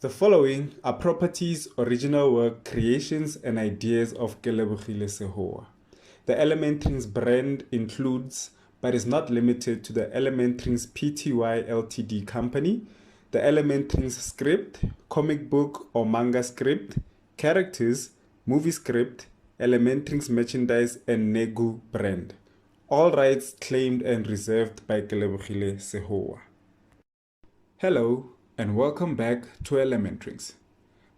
The following are properties, original work, creations, and ideas of Kelebogile Sehoa. The ElementRings brand includes, but is not limited to, the ElementRings Pty Ltd company, the ElementRings script, comic book or manga script, characters, movie script, ElementRings merchandise, and Negu brand. All rights claimed and reserved by Kelebogile Sehoa. Hello, and welcome back to ElementRings.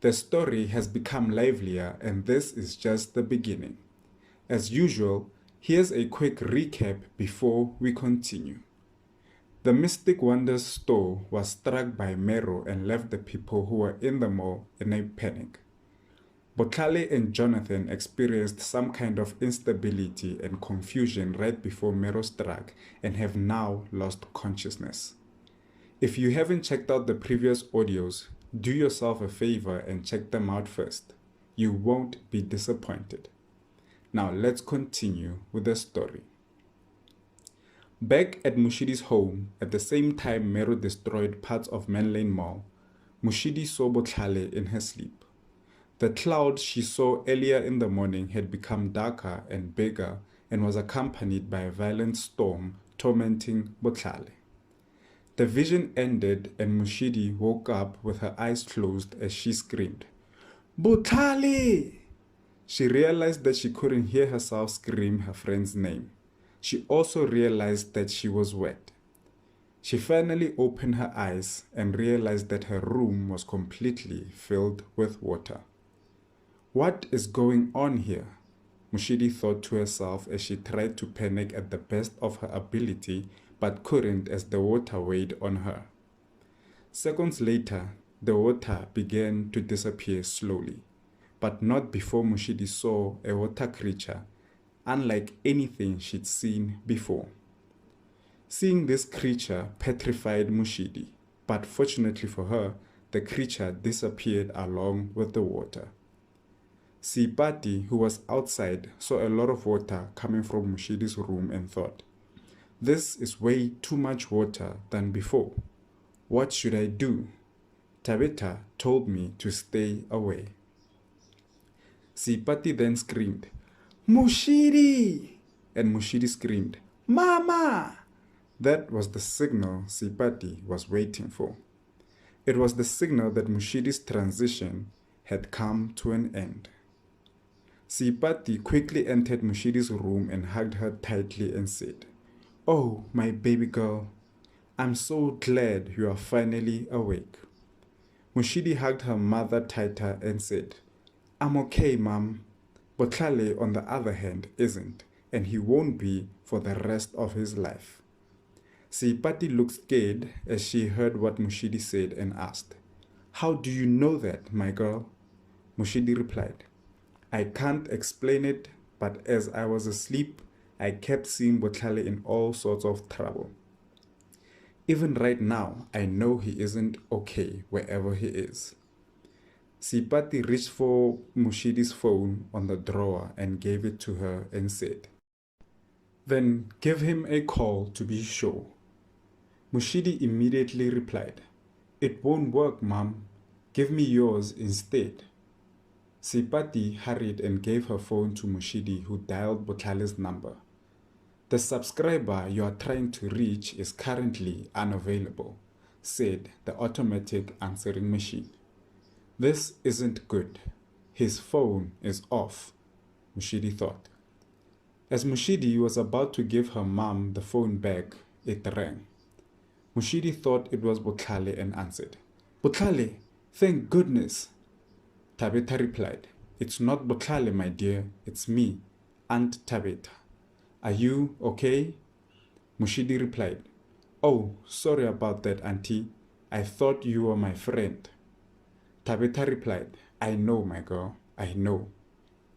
The story has become livelier, and this is just the beginning. As usual, here's a quick recap before we continue. The Mystic Wonders store was struck by Mero and left the people who were in the mall in a panic. Botlhale and Jonathan experienced some kind of instability and confusion right before Mero struck and have now lost consciousness. If you haven't checked out the previous audios, do yourself a favor and check them out first. You won't be disappointed. Now let's continue with the story. Back at Moshidi's home, at the same time Mero destroyed parts of Manlane Mall, Moshidi saw Botlhale in her sleep. The cloud she saw earlier in the morning had become darker and bigger and was accompanied by a violent storm tormenting Botlhale. The vision ended and Moshidi woke up with her eyes closed as she screamed, "Botlhale!" She realized that she couldn't hear herself scream her friend's name. She also realized that she was wet. She finally opened her eyes and realized that her room was completely filled with water. What is going on here? Moshidi thought to herself as she tried to panic at the best of her ability but couldn't as the water weighed on her. Seconds later, the water began to disappear slowly, but not before Moshidi saw a water creature, unlike anything she'd seen before. Seeing this creature petrified Moshidi, but fortunately for her, the creature disappeared along with the water. Sipati, who was outside, saw a lot of water coming from Moshidi's room and thought, "This is way too much water than before. What should I do?" Tabitha told me to stay away. Sipati then screamed, "Moshidi!" And Moshidi screamed, "Mama!" That was the signal Sipati was waiting for. It was the signal that Moshidi's transition had come to an end. Sipati quickly entered Moshidi's room and hugged her tightly and said, "Oh, my baby girl, I'm so glad you are finally awake." Moshidi hugged her mother tighter and said, "I'm okay, Mom. Botlhale, on the other hand, isn't, and he won't be for the rest of his life." Sipati looked scared as she heard what Moshidi said and asked, "How do you know that, my girl?" Moshidi replied, "I can't explain it, but as I was asleep, I kept seeing Botlhale in all sorts of trouble. Even right now, I know he isn't okay wherever he is." Sipati reached for Moshidi's phone on the drawer and gave it to her and said, "Then give him a call to be sure." Moshidi immediately replied, "It won't work, Mom. Give me yours instead." Sipati hurried and gave her phone to Moshidi, who dialed Botlhale's number. "The subscriber you are trying to reach is currently unavailable," said the automatic answering machine. "This isn't good. His phone is off," Moshidi thought. As Moshidi was about to give her mom the phone back, it rang. Moshidi thought it was Botlhale and answered, "Botlhale, thank goodness." Tabitha replied, "It's not Botlhale, my dear. It's me, Aunt Tabitha. Are you okay?" Moshidi replied, "Oh, sorry about that, Auntie. I thought you were my friend." Tabitha replied, "I know, my girl, I know.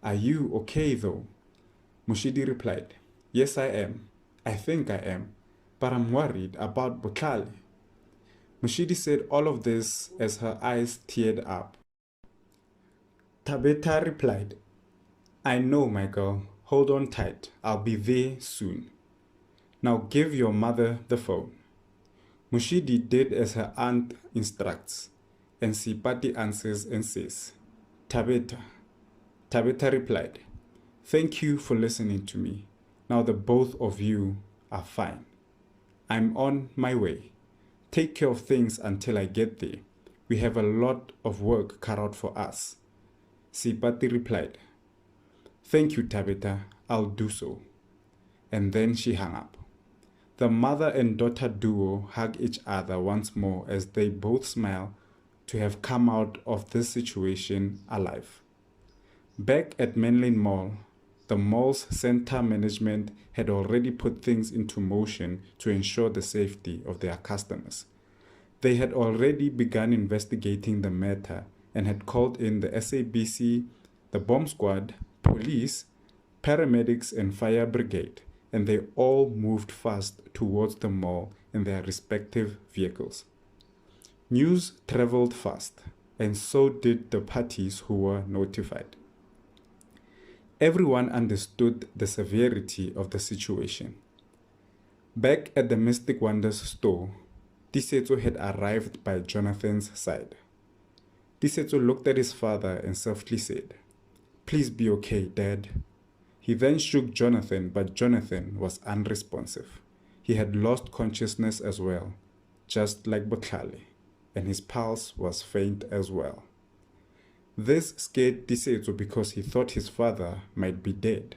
Are you okay though?" Moshidi replied, "Yes, I am. I think I am, but I'm worried about Botlhale." Moshidi said all of this as her eyes teared up. Tabitha replied, "I know, my girl. Hold on tight. I'll be there soon. Now give your mother the phone." Moshidi did as her aunt instructs, And Sipati answers and says, Tabitha. Tabitha replied, "Thank you for listening to me. Now the both of you are fine. I'm on my way. Take care of things until I get there. We have a lot of work cut out for us." Sipati replied, "Thank you, Tabitha. I'll do so." And then she hung up. The mother and daughter duo hug each other once more as they both smile to have come out of this situation alive. Back at Menlyn Mall, the mall's center management had already put things into motion to ensure the safety of their customers. They had already begun investigating the matter and had called in the SABC, the bomb squad, police, paramedics, and fire brigade, and they all moved fast towards the mall in their respective vehicles. News traveled fast, and so did the parties who were notified. Everyone understood the severity of the situation. Back at the Mystic Wonders store, Tisetso had arrived by Jonathan's side. Tisetso looked at his father and softly said, "Please be okay, Dad." He then shook Jonathan, but Jonathan was unresponsive. He had lost consciousness as well, just like Botlhale, and his pulse was faint as well. This scared Tisetso because he thought his father might be dead.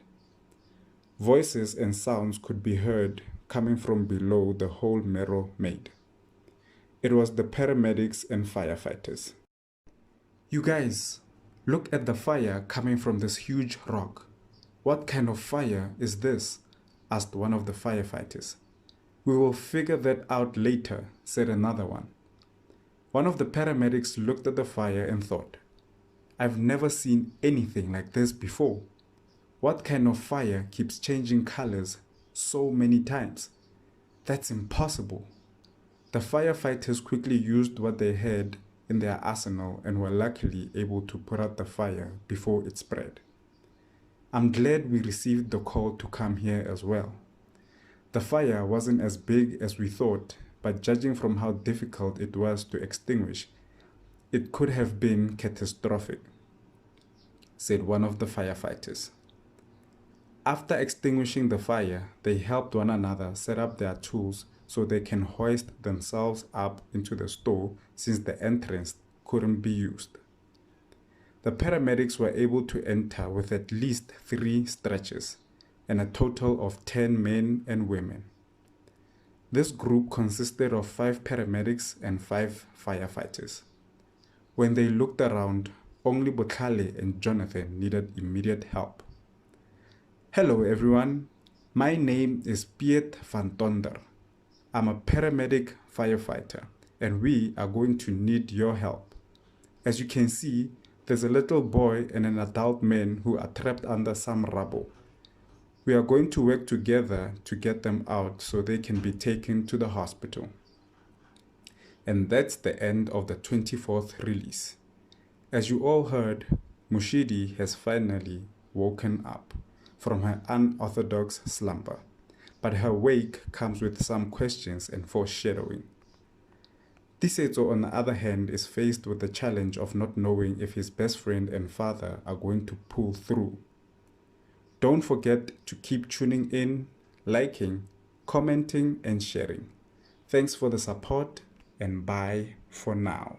Voices and sounds could be heard coming from below the hole Mero made. It was the paramedics and firefighters. "You guys, look at the fire coming from this huge rock. What kind of fire is this?" asked one of the firefighters. "We will figure that out later," said another one. One of the paramedics looked at the fire and thought, "I've never seen anything like this before. What kind of fire keeps changing colors so many times? That's impossible." The firefighters quickly used what they had in their arsenal and were luckily able to put out the fire before it spread. I'm glad we received the call to come here as well. The fire wasn't as big as we thought, but judging from how difficult it was to extinguish, it could have been catastrophic, said one of the firefighters. After extinguishing the fire, they helped one another set up their tools so they can hoist themselves up into the store since the entrance couldn't be used. The paramedics were able to enter with at least 3 stretchers and a total of 10 men and women. This group consisted of 5 paramedics and 5 firefighters. When they looked around, only Botlhale and Jonathan needed immediate help. "Hello everyone, my name is Piet van Tonder. I'm a paramedic firefighter, and we are going to need your help. As you can see, there's a little boy and an adult man who are trapped under some rubble. We are going to work together to get them out so they can be taken to the hospital." And that's the end of the 24th release. As you all heard, Moshidi has finally woken up from her unorthodox slumber, but her wake comes with some questions and foreshadowing. Tisetso, on the other hand, is faced with the challenge of not knowing if his best friend and father are going to pull through. Don't forget to keep tuning in, liking, commenting, and sharing. Thanks for the support, and bye for now.